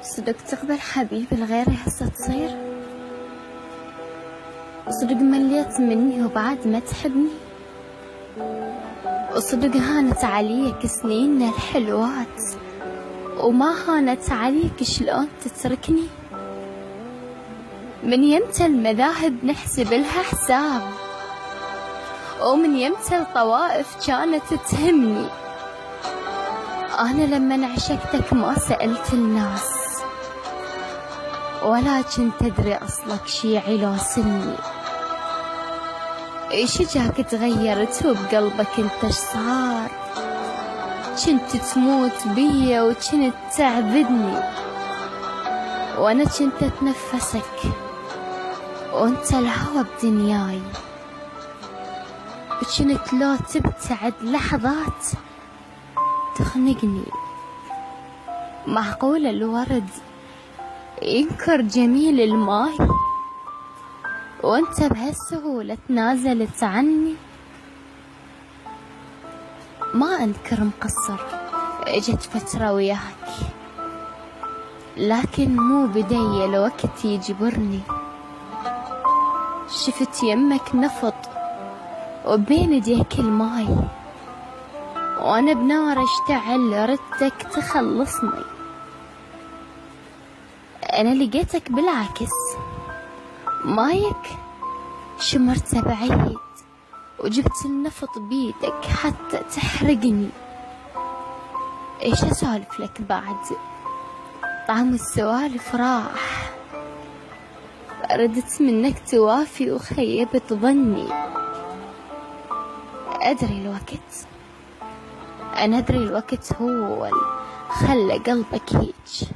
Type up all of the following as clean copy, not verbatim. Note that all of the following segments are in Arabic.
صدق تقبل حبيبي لغيري هسه تصير؟ صدق مليت مني وبعد ما تحبني؟ وصدق هانت عليك سنيننا الحلوات وما هانت عليك شلون تتركني؟ من يمتى المذاهب نحسب لها حساب؟ ومن يمتى الطوائف كانت تهمني؟ أنا لما عشقتك ما سألت الناس ولكن تدري أصلك شيعي لو سني. إيش جاك تغيرت وبقلبك انت صار؟ كنت تموت بيا وكنت تعبدني وأنا كنت أتنفسك وانت الهوى بدنياي، وكنت لو تبتعد لحظات تخنقني. معقول الورد ينكر جميل الماي وانت بهالسهولة تنازلت عني؟ ما انكر مقصر، اجت فترة وياك لكن مو بدي الوقت يجبرني. شفت يمك نفط وبين يديك الماي وانا بنار اشتعل ردتك تخلصني. انا لقيتك بالعكس، مايك شمرته بعيد وجبت النفط بيدك حتى تحرقني. ايش اسولف لك بعد؟ طعم السوالف راح، ردت منك توافي وخيبت ظني. ادري الوقت، انا ادري الوقت هو خلى قلبك هيج،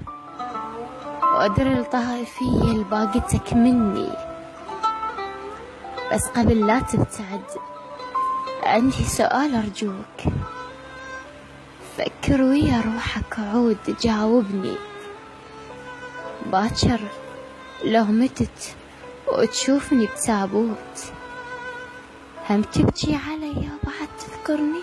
وادري الطائفية اللي باقتك مني. بس قبل لا تبتعد عندي سؤال ارجوك، فكر ويا روحك عود جاوبني. باكر لو متت وتشوفني بتابوت هم تبكي علي وبعد تذكرني؟